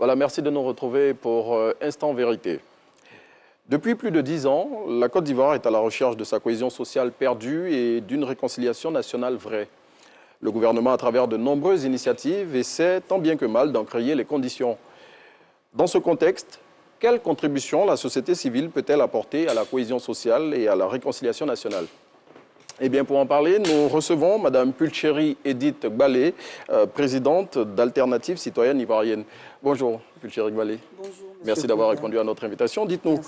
Voilà, merci de nous retrouver pour Instant Vérité. Depuis plus de 10 ans, la Côte d'Ivoire est à la recherche de sa cohésion sociale perdue et d'une réconciliation nationale vraie. Le gouvernement, à travers de nombreuses initiatives, essaie tant bien que mal d'en créer les conditions. Dans ce contexte, quelle contribution la société civile peut-elle apporter à la cohésion sociale et à la réconciliation nationale ? Eh bien, pour en parler, nous recevons Mme Pulchérie Edith Gbalé, présidente d'Alternative citoyenne ivoirienne. Bonjour, Pulchérie Gbalé. Bonjour. Merci d'avoir répondu à notre invitation. Dites-nous,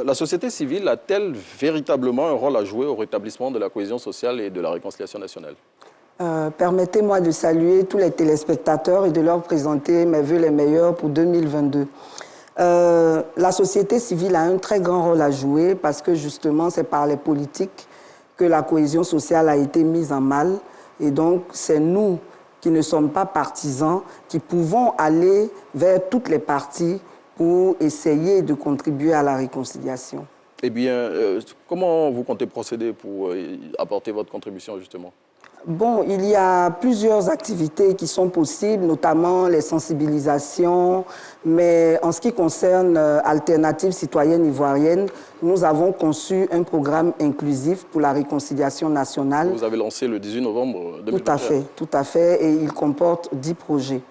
la société civile a-t-elle véritablement un rôle à jouer au rétablissement de la cohésion sociale et de la réconciliation nationale ? Permettez-moi de saluer tous les téléspectateurs et de leur présenter mes vœux les meilleurs pour 2022. La société civile a un très grand rôle à jouer parce que justement, c'est par les politiques que la cohésion sociale a été mise en mal. Et donc, c'est nous qui ne sommes pas partisans, qui pouvons aller vers toutes les parties pour essayer de contribuer à la réconciliation. Eh bien, comment vous comptez procéder pour apporter votre contribution, justement ? Bon, il y a plusieurs activités qui sont possibles, notamment les sensibilisations, mais en ce qui concerne Alternative citoyenne ivoirienne, nous avons conçu un programme inclusif pour la réconciliation nationale. Vous avez lancé le 18 novembre 2021. Tout à fait, et il comporte 10 projets.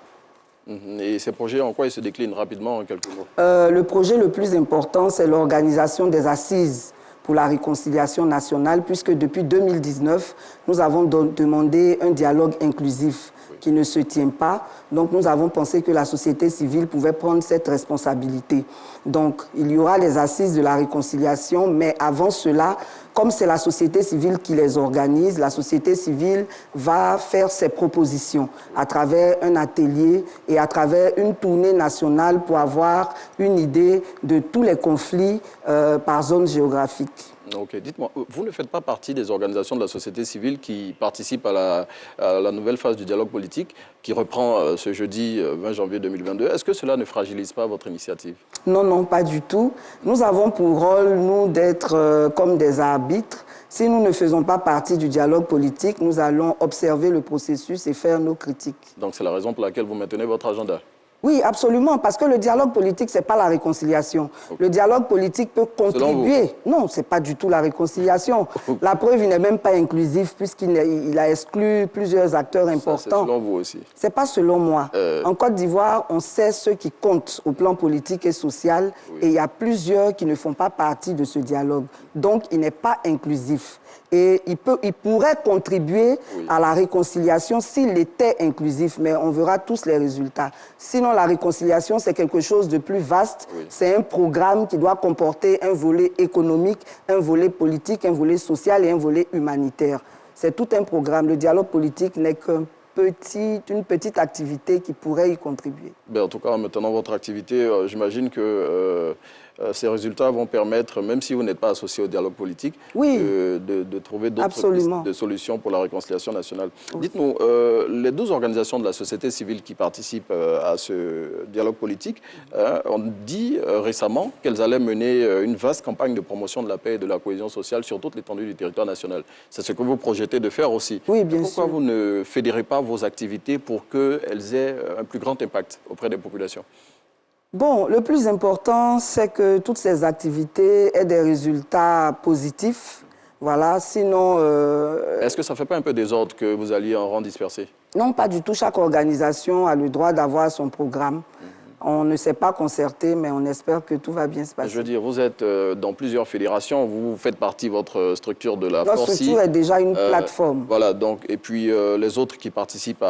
Et ces projets, en quoi ils se déclinent rapidement, en quelques mots ? Le projet le plus important, c'est l'organisation des assises pour la réconciliation nationale, puisque depuis 2019, nous avons demandé un dialogue inclusif qui ne se tient pas. Donc, nous avons pensé que la société civile pouvait prendre cette responsabilité. Donc, il y aura les assises de la réconciliation, mais avant cela, comme c'est la société civile qui les organise, la société civile va faire ses propositions à travers un atelier et à travers une tournée nationale pour avoir une idée de tous les conflits par zone géographique. Ok, dites-moi, vous ne faites pas partie des organisations de la société civile qui participent à la nouvelle phase du dialogue politique qui reprend ce jeudi 20 janvier 2022. Est-ce que cela ne fragilise pas votre initiative ? Non, non, pas du tout. Nous avons pour rôle, nous, d'être comme des arbitres. Si nous ne faisons pas partie du dialogue politique, nous allons observer le processus et faire nos critiques. Donc c'est la raison pour laquelle vous maintenez votre agenda ? Oui, absolument, parce que le dialogue politique, ce n'est pas la réconciliation. Okay. Le dialogue politique peut contribuer. Non, ce n'est pas du tout la réconciliation. La preuve, il n'est même pas inclusif, puisqu'il a exclu plusieurs acteurs importants. C'est selon vous aussi. Ce n'est pas selon moi. En Côte d'Ivoire, on sait ce qui compte au plan politique et social, et il y a plusieurs qui ne font pas partie de ce dialogue. Donc, il n'est pas inclusif. Et il pourrait contribuer à la réconciliation s'il était inclusif, mais on verra tous les résultats. Sinon, la réconciliation, c'est quelque chose de plus vaste. C'est un programme qui doit comporter un volet économique, un volet politique, un volet social et un volet humanitaire. C'est tout un programme. Le dialogue politique n'est qu'une petite activité qui pourrait y contribuer. Ben, en tout cas, maintenant votre activité, j'imagine que ces résultats vont permettre, même si vous n'êtes pas associé au dialogue politique, de trouver d'autres pistes de solutions pour la réconciliation nationale. Dites-nous, les 12 organisations de la société civile qui participent à ce dialogue politique ont dit récemment qu'elles allaient mener une vaste campagne de promotion de la paix et de la cohésion sociale sur toute l'étendue du territoire national. C'est ce que vous projetez de faire aussi. Oui, bien sûr. Pourquoi vous ne fédérez pas vos activités pour qu'elles aient un plus grand impact auprès des populations ? Bon, le plus important, c'est que toutes ces activités aient des résultats positifs. Voilà, sinon... Est-ce que ça ne fait pas un peu désordre que vous alliez en rang dispersé? Non, pas du tout. Chaque organisation a le droit d'avoir son programme. On ne s'est pas concerté, mais on espère que tout va bien se passer. Je veux dire, vous êtes dans plusieurs fédérations, vous faites partie, votre structure de la Notre structure est déjà une plateforme. Voilà, donc, et puis les autres qui participent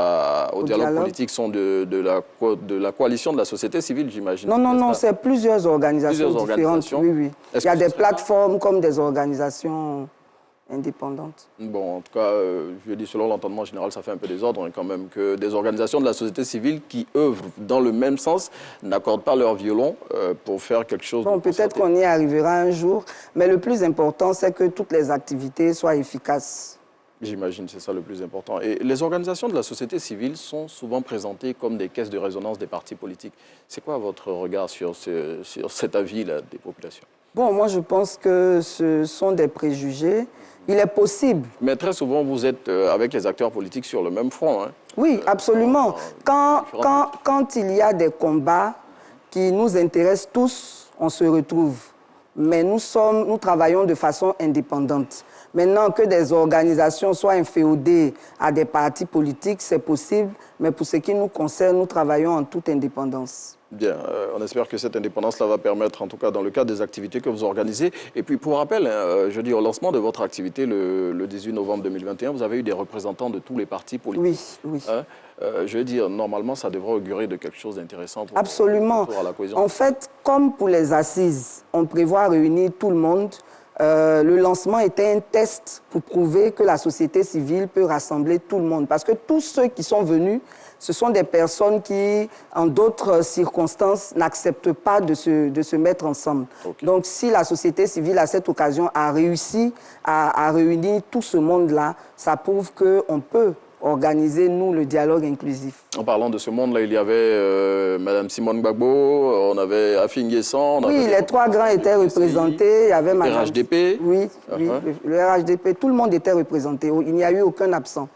au dialogue politique sont de la coalition de la société civile, j'imagine. Non, non, non, c'est plusieurs organisations différentes. Oui, oui. Il y a des plateformes comme des organisations indépendante. Bon, en tout cas, je dis selon l'entendement général, ça fait un peu désordre quand même que des organisations de la société civile qui œuvrent dans le même sens n'accordent pas leur violon pour faire quelque chose. Bon, peut-être qu'on y arrivera un jour, mais le plus important, c'est que toutes les activités soient efficaces. J'imagine, c'est ça le plus important. Et les organisations de la société civile sont souvent présentées comme des caisses de résonance des partis politiques. C'est quoi votre regard sur cet avis-là des populations? Bon, moi, je pense que ce sont des préjugés. Il est possible. Mais très souvent, vous êtes avec les acteurs politiques sur le même front. Hein. Oui, absolument. Quand il y a des combats, qui nous intéresse tous, on se retrouve. Mais nous travaillons de façon indépendante. Maintenant, que des organisations soient inféodées à des partis politiques, c'est possible, mais pour ce qui nous concerne, nous travaillons en toute indépendance. Bien, on espère que cette indépendance-là va permettre, en tout cas dans le cadre des activités que vous organisez. Et puis pour rappel, je dis au lancement de votre activité le 18 novembre 2021, vous avez eu des représentants de tous les partis politiques. Oui, oui. Je veux dire, normalement, ça devrait augurer de quelque chose d'intéressant pour Absolument. à la cohésion. En fait, comme pour les assises, on prévoit réunir tout le monde. Le lancement était un test pour prouver que la société civile peut rassembler tout le monde. Parce que tous ceux qui sont venus, ce sont des personnes qui, en d'autres circonstances, n'acceptent pas de se mettre ensemble. Okay. Donc, si la société civile, à cette occasion, a réussi à réunir tout ce monde-là, ça prouve qu'on peut organiser, nous, le dialogue inclusif. En parlant de ce monde-là, il y avait Mme Simone Gbagbo, on avait Afin Guessan. Oui, les trois grands étaient représentés. Il y avait le RHDP. Oui, oui, le RHDP, tout le monde était représenté. Il n'y a eu aucun absent.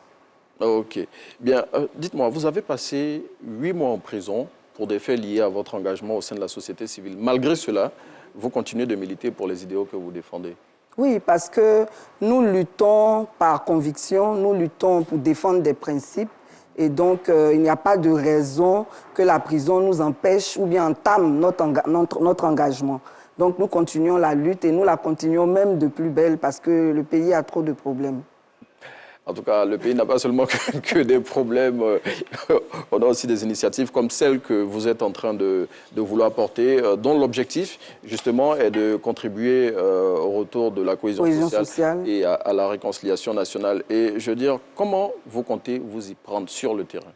Ok. Bien, dites-moi, vous avez passé 8 mois en prison pour des faits liés à votre engagement au sein de la société civile. Malgré cela, vous continuez de militer pour les idéaux que vous défendez. Oui, parce que nous luttons par conviction, nous luttons pour défendre des principes. Et donc, il n'y a pas de raison que la prison nous empêche ou bien entame notre engagement. Donc, nous continuons la lutte et nous la continuons même de plus belle parce que le pays a trop de problèmes. En tout cas, le pays n'a pas seulement que des problèmes. On a aussi des initiatives comme celles que vous êtes en train de vouloir porter, dont l'objectif, justement, est de contribuer au retour de la cohésion sociale et à la réconciliation nationale. Et je veux dire, comment vous comptez vous y prendre sur le terrain?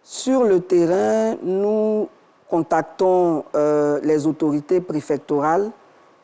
Sur le terrain, nous contactons les autorités préfectorales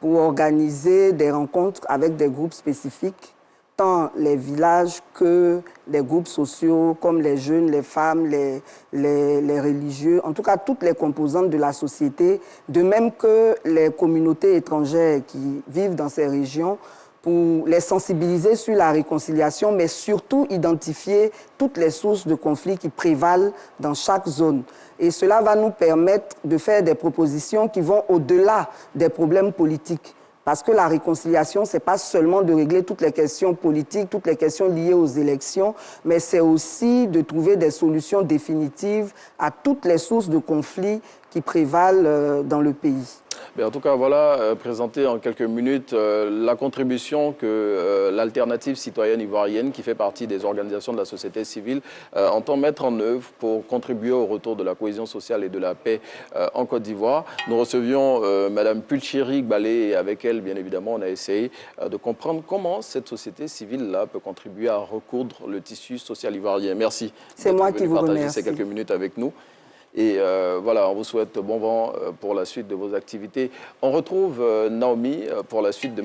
pour organiser des rencontres avec des groupes spécifiques, tant les villages que les groupes sociaux, comme les jeunes, les femmes, les religieux, en tout cas toutes les composantes de la société, de même que les communautés étrangères qui vivent dans ces régions, pour les sensibiliser sur la réconciliation, mais surtout identifier toutes les sources de conflits qui prévalent dans chaque zone. Et cela va nous permettre de faire des propositions qui vont au-delà des problèmes politiques. Parce que la réconciliation, ce n'est pas seulement de régler toutes les questions politiques, toutes les questions liées aux élections, mais c'est aussi de trouver des solutions définitives à toutes les sources de conflits qui prévalent dans le pays. Mais en tout cas, voilà, présenter en quelques minutes la contribution que l'Alternative citoyenne ivoirienne, qui fait partie des organisations de la société civile, entend mettre en œuvre pour contribuer au retour de la cohésion sociale et de la paix en Côte d'Ivoire. Nous recevions Mme Pulchiri Gbalé et avec elle, bien évidemment, on a essayé de comprendre comment cette société civile-là peut contribuer à recoudre le tissu social ivoirien. Merci. C'est moi qui vous remercie. Partager ces quelques minutes avec nous. Et voilà, on vous souhaite bon vent pour la suite de vos activités. On retrouve Naomi pour la suite de...